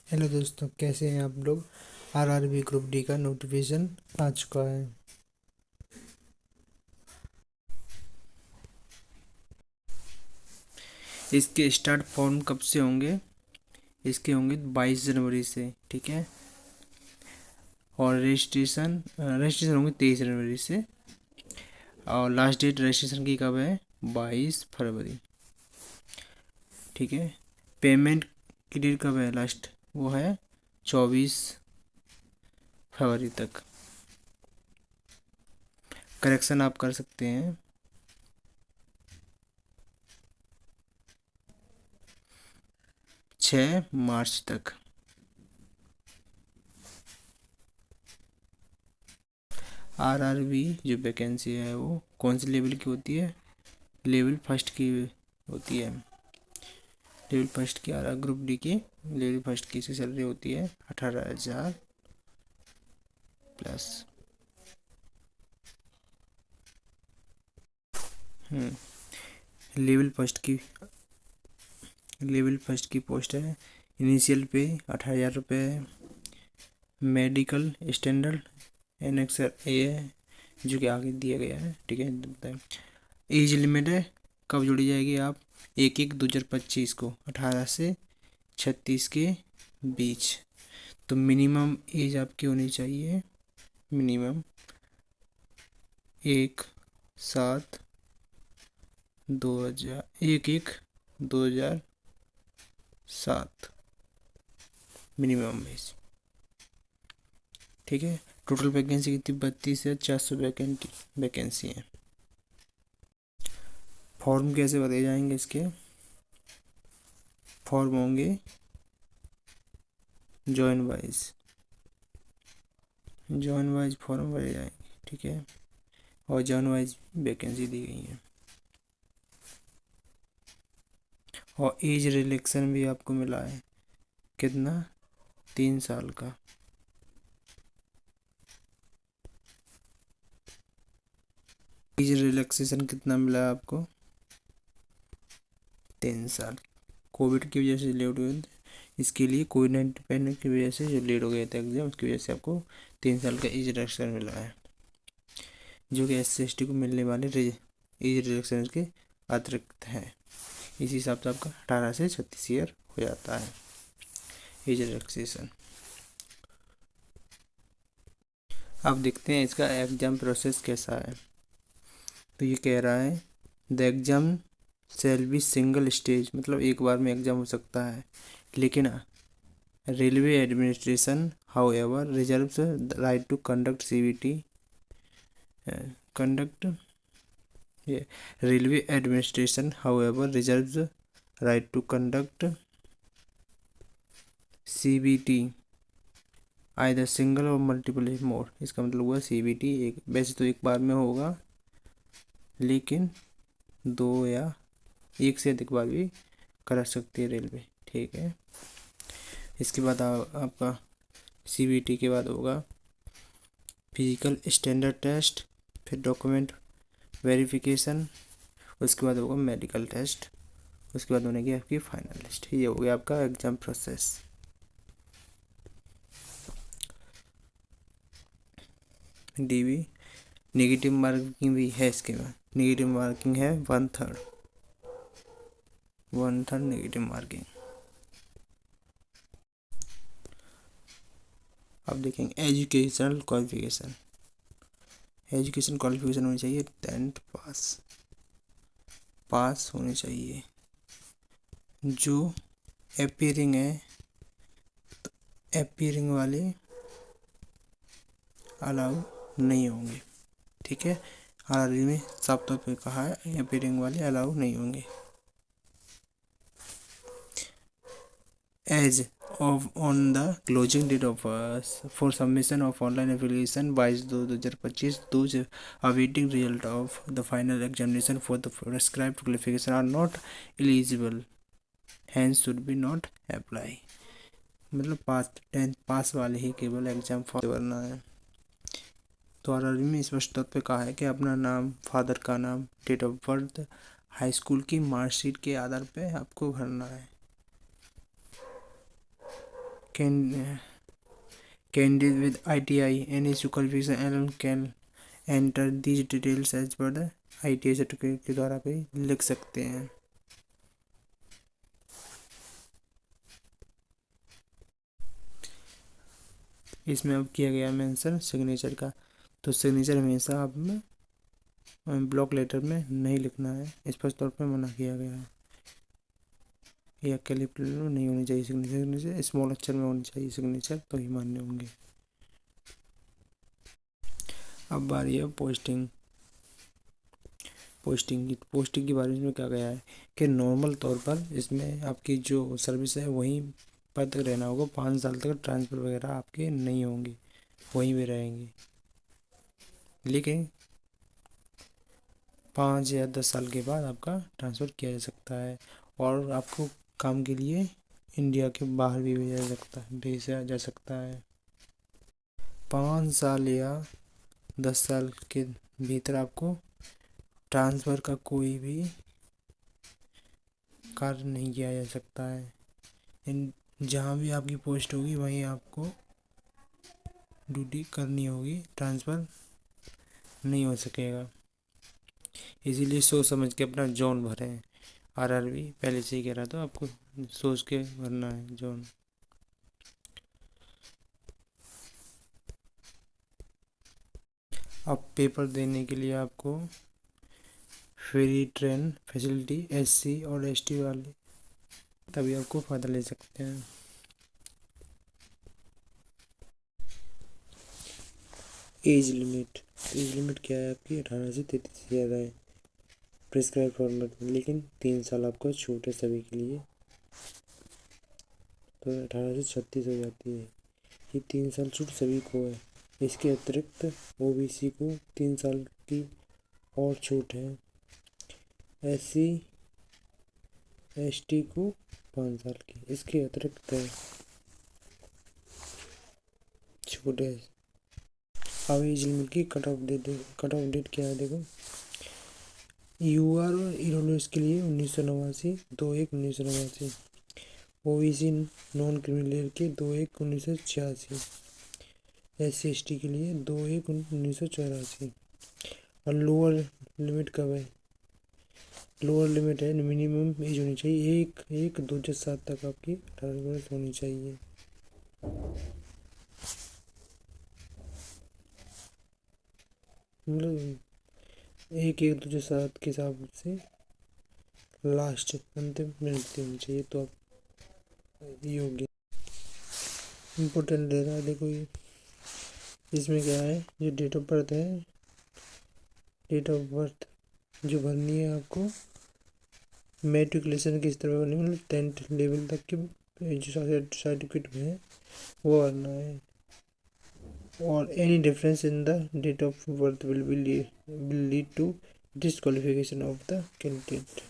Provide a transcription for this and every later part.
Hello दोस्तों, कैसे हैं आप लोग। आरआरबी ग्रुप डी का नोटिफिकेशन आ चुका है। इसके स्टार्ट फॉर्म कब से होंगे? इसके होंगे 22 जनवरी से, ठीक है। और रजिस्ट्रेशन होंगे 23 जनवरी से। और लास्ट डेट रजिस्ट्रेशन की कब है? 22 फरवरी, ठीक है। पेमेंट की डेट कब है लास्ट? वो है 24 फरवरी तक। करेक्शन आप कर सकते हैं 6 मार्च तक। आरआरबी जो वैकेंसी है वो कौन से लेवल की होती है? लेवल फर्स्ट की होती है। लेवल फर्स्ट की आर ग्रुप डी की लेवल फर्स्ट की से सैलरी होती है 18,000 प्लस। लेवल फर्स्ट की पोस्ट है। इनिशियल पे 18,000 रुपये है। मेडिकल स्टैंडर्ड एनेक्सर ए है जो कि आगे दिया गया है, ठीक है। एज लिमिट है, कब जोड़ी जाएगी आप? 1/1/2025 को 18 से 36 के बीच। तो मिनिमम एज आपकी होनी चाहिए, मिनिमम 1/7/2007 मिनिमम एज, ठीक है। टोटल वैकेंसी कितनी? 32,400 वैकेंसी है। फॉर्म कैसे भरे जाएंगे इसके? फॉर्म होंगे जॉइन वाइज फॉर्म भरे जाएंगे, ठीक है। और जॉइन वाइज वैकेंसी दी गई है। और एज रिलैक्सेशन भी आपको मिला है, कितना? 3 साल का। एज रिलैक्सेशन कितना मिला है आपको? 3 साल। कोविड की वजह से लेट हुए थे, इसके लिए कोविड-19 पैंडेमिक की वजह से जो लेट हो गया था एग्जाम, उसकी वजह से आपको 3 साल का एज रिलैक्सेशन मिला है, जो कि SC/ST को मिलने वाले एज रिलैक्सेशन के अतिरिक्त है। इसी हिसाब से आपका 18 से 36 ईयर हो जाता है एज रिलैक्सेशन। अब देखते हैं इसका एग्ज़ाम प्रोसेस कैसा है। तो ये कह रहा है the exam shall be single stage, मतलब एक बार में एग्ज़ाम हो सकता है, लेकिन railway administration however reserves the right to conduct CBT conduct ये railway administration however reserves right to conduct CBT either single और मल्टीपल मोड। इसका मतलब हुआ CBT एक, वैसे तो एक बार में होगा, लेकिन 2 या 1 से अधिक बार भी करा सकती है रेलवे, ठीक है। इसके बाद आपका CBT के बाद होगा फिजिकल स्टैंडर्ड टेस्ट, फिर डॉक्यूमेंट वेरिफिकेशन, उसके बाद होगा मेडिकल टेस्ट, उसके बाद होने की आपकी फाइनल लिस्ट। ये हो गया आपका exam process. DB negative marking भी है इसके बाद। नेगेटिव मार्किंग है 1/3 नेगेटिव मार्किंग। अब देखेंगे एजुकेशन क्वालिफिकेशन होनी चाहिए 10th पास होनी चाहिए। जो अपीयरिंग है, तो अपीयरिंग वाले अलाउ नहीं होंगे, ठीक है। आरआरबी में साफ तौर पे कहा है अपीयरिंग वाले अलाउ नहीं होंगे। Age of on the closing date of for submission of online application 22/2/2025, those awaiting result of the final examination for the prescribed qualification are not eligible, hence should be not apply। मतलब 10th पास वाले ही केवल exam form भरना है। तो RRB में स्पष्ट तौर पे कहा है कि अपना नाम, फादर का नाम, date of birth, high school की मार्कशीट के आधार पे आपको भरना है। candidate with ITI, any issue qualification alone can enter these details as per the ITI certificate के द्वारा पे लिख सकते हैं। इसमें अब किया गया मेंशन सिग्नेचर का, तो सिग्नेचर हमेशा आप में ब्लॉक लेटर में नहीं लिखना है, स्पष्ट तौर पर मना किया गया है। या कैपिटल में नहीं होनी चाहिए सिग्नेचर, स्मॉल अक्षर में होनी चाहिए सिग्नेचर, तो ही मान्य होंगे। अब बारी है पोस्टिंग की बारे में क्या गया है कि नॉर्मल तौर पर इसमें आपकी जो सर्विस है वहीं पर तक रहना होगा, 5 साल तक ट्रांसफ़र वगैरह आपके नहीं होंगे, वहीं पे रहेंगे। लेकिन 5 या 10 साल के बाद आपका ट्रांसफ़र किया जा सकता है, और आपको काम के लिए इंडिया के बाहर भी भेजा जा सकता है। 5 साल या 10 साल के भीतर आपको ट्रांसफ़र का कोई भी कार्य नहीं किया जा सकता है। जहाँ भी आपकी पोस्ट होगी वहीं आपको ड्यूटी करनी होगी, ट्रांसफ़र नहीं हो सकेगा। इसीलिए सोच समझ के अपना जोन भरें। आरआरबी पहले से ही कह रहा था, आपको सोच के भरना है जोन। अब पेपर देने के लिए आपको फ्री ट्रेन फैसिलिटी SC और ST वाले तभी आपको फ़ायदा ले सकते हैं। एज लिमिट क्या है आपकी? 18 से 33 ज़्यादा है प्रिस्क्राइब फॉर्मेट में, लेकिन 3 साल आपका छूट है सभी के लिए, तो 18 से 36 हो जाती है। ये 3 साल छूट सभी को है। इसके अतिरिक्त OBC को 3 साल की और छूट है, SC ST को 5 साल की इसके अतिरिक्त है छूट है। अब एज लिमिट की कट ऑफ डेट क्या है देखो। UR और EWS के लिए 1989, 2/1/1989। OBC नॉन क्रिमिनल के 2/1/1986। SC ST के लिए 2/1/1984। और लोअर लिमिट कब है? लोअर लिमिट है मिनिमम एज होनी चाहिए 1/1/2007 तक आपकी 18 वर्ष होनी चाहिए। मतलब 1/1/2007 के हिसाब से लास्ट अंतिम मिनट होनी चाहिए, तो आप योग्य। इम्पोर्टेंट दे रहा है देखो, ये इसमें क्या है, जो डेट ऑफ बर्थ है, डेट ऑफ बर्थ जो भरनी है आपको मैट्रिकुलेशन किस तरह भरनी है, मतलब 10th लेवल तक की जो सर्टिफिकेट है वो भरना है। और any difference in the date of birth will lead to disqualification of the candidate.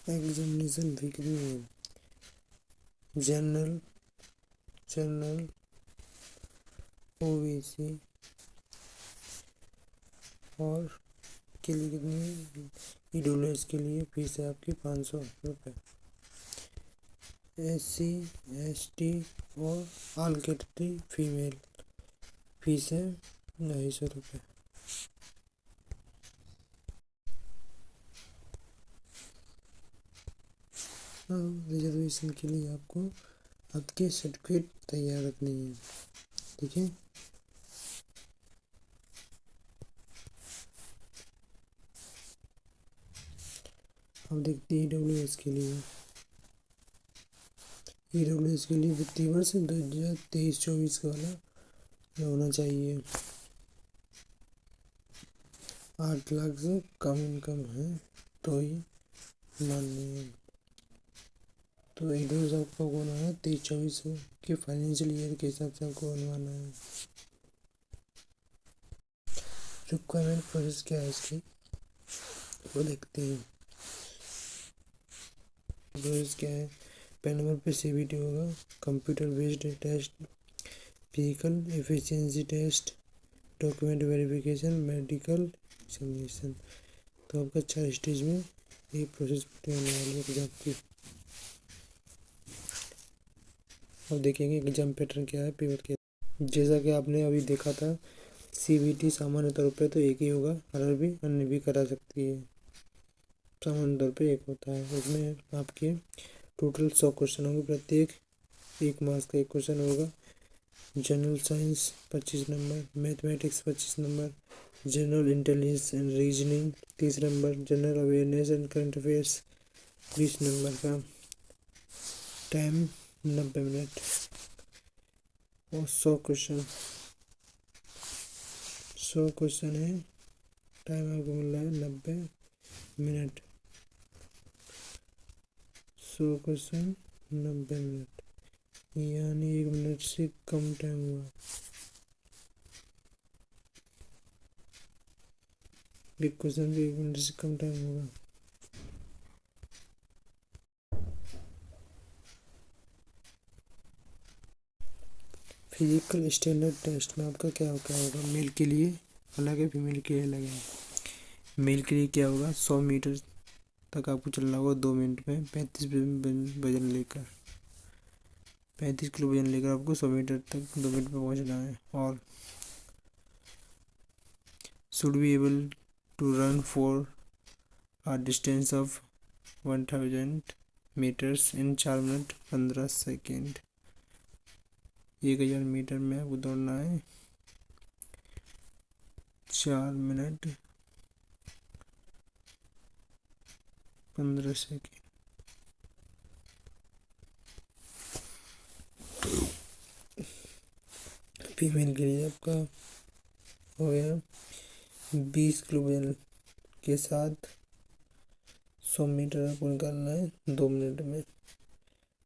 Examination भी कितनी है? जनरल OBC और के लिए कितनी? EWS के लिए फीस है आपकी 500 रुपये। SC ST और ऑल कैटेगरी फीमेल फीस है 250 रुपये। रिजर्वेशन के लिए आपको आपके सर्टिफिकेट तैयार रखनी है, ठीक है। अब देखते हैं EWS के लिए। EWS के लिए वित्तीय वर्ष 2023-24 वाला होना चाहिए। 8 लाख से कम इनकम है तो ही मान्य है। तो EWS आपको बनवाना है 23-24 के फाइनेंशियल ईयर के हिसाब से आपको बनवाना है। रिक्वायरमेंट प्रोसेस क्या है इसकी वो देखते हैं। प्रोसेस क्या है? पहले नंबर पे CBT होगा, computer based test, physical efficiency test, document verification, medical examination. तो आपका 4 स्टेज में ये प्रोसेस पूरी होने वाली है एग्जाम की। अब देखेंगे एग्जाम पैटर्न क्या है, पेपर क्या है। जैसा कि आपने अभी देखा था, सीबीटी सामान्य तौर पे तो एक ही होगा, अरर भी अन्य भी करा सकती है। सामान्य तौर पे एक होता है। इसमें आपके टोटल 100 क्वेश्चन होंगे, प्रत्येक 1 मार्क्स का 1 क्वेश्चन होगा। General science 25 number, mathematics 25 number, general intelligence and reasoning 30 number, general awareness and current affairs 20 number का। टाइम 90 मिनट और 100 क्वेश्चन है। टाइम आपको मिल रहा है 90 मिनट। 100 क्वेश्चन 90 मिनट, यानी 1 मिनट से कम टाइम हुआ। एक क्वेश्चन भी 1 मिनट से कम टाइम होगा। फिजिकल स्टैंडर्ड टेस्ट में आपका क्या होगा, मेल के लिए अलग है, फीमेल के लिए अलग है। मेल के लिए क्या होगा, 100 मीटर तक आपको चलना होगा 2 मिनट में, 35 वजन लेकर, 35 किलो वजन लेकर आपको 100 मीटर तक 2 मिनट में पहुंचना है। और should be able to run for a distance of 1000 metres in 4 minute 15 second. 1000 metre में आपको दौड़ना है 4 मिनट 15 सेकेंड। फीमेल के लिए आपका हो गया 20 किलो वजन के साथ 100 मीटर आपको निकालना है 2 मिनट में,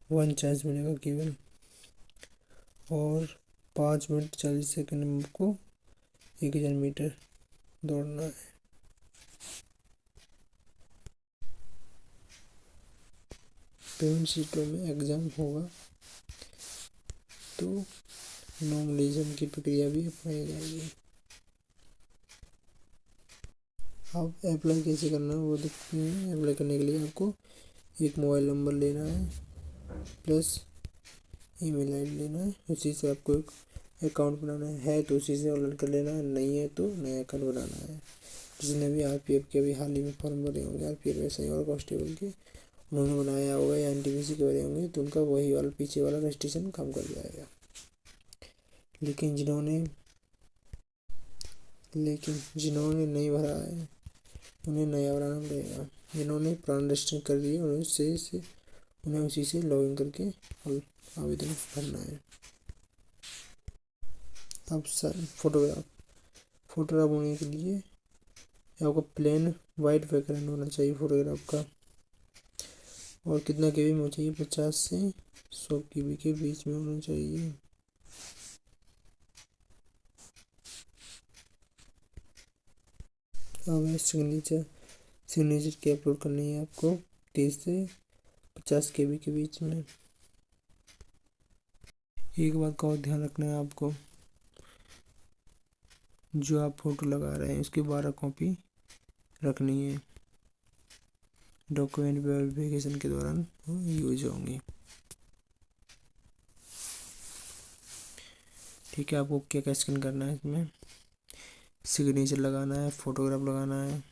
1 चांस मिलेगा केवल। और 5 मिनट 40 सेकेंड में आपको 1000 मीटर दौड़ना है। पेमेंट सीटों में एग्जाम होगा तो नॉमिनेशन की प्रक्रिया भी अपनाई जाएगी। आप अप्लाई कैसे करना है वो देखते हैं। अप्लाई करने के लिए आपको एक मोबाइल नंबर लेना है प्लस ईमेल आईडी लेना है, उसी से आपको एक अकाउंट बनाना है तो उसी से ऑनलाइन कर लेना है, नहीं है तो नया अकाउंट बनाना है। जिसने भी आरपीएफ के अभी हाल ही में फॉर्म भरे होंगे, आरपीएफ एसआई और कांस्टेबल के, उन्होंने बनाया होगा या एनटीपीसी के भरे होंगे तो उनका वही वाला पीछे वाला रजिस्ट्रेशन काम कर जाएगा। लेकिन जिन्होंने नहीं भरा है उन्हें नया बनाना पड़ेगा। जिन्होंने पुराना रजिस्ट्रेशन कर दिया उन्हें उसी से लॉगिन करके आवेदन भरना है। अब फोटोग्राफ होने के लिए आपको प्लेन वाइट बैकग्राउंड होना चाहिए फोटोग्राफ का। और कितना केबी में चाहिए, 50 से 100 केबी के बीच में होना चाहिए। अब सिग्नेचर की अपलोड करनी है आपको 30 से 50 केबी के बीच में। एक बात का और ध्यान रखना है आपको, जो आप फोटो लगा रहे हैं उसकी 12 कॉपी रखनी है, डॉक्यूमेंट वेरिफिकेशन के दौरान यूज होंगी। ठीक है, आपको क्या क्या स्कैन करना है, इसमें सिग्नेचर लगाना है, फोटोग्राफ लगाना है,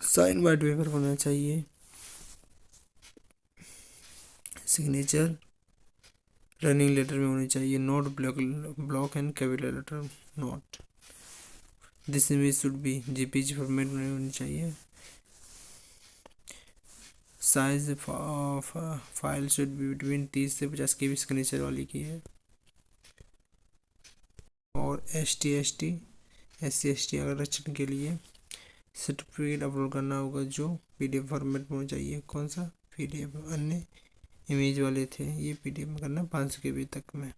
साइन वाइट पेपर होना चाहिए, सिग्नेचर रनिंग लेटर में होनी चाहिए, note block and capital letter note. This image should be JPEG format में होनी चाहिए। Size of file should be between 30 से 50 केबी सिग्नेचर वाली की है। और SC ST आरक्षण के लिए सर्टिफिकेट अपलोड करना होगा जो PDF फॉर्मेट में होना चाहिए। कौन सा PDF, अन्य इमेज वाले थे, ये PDF में करना 500 केबी तक में।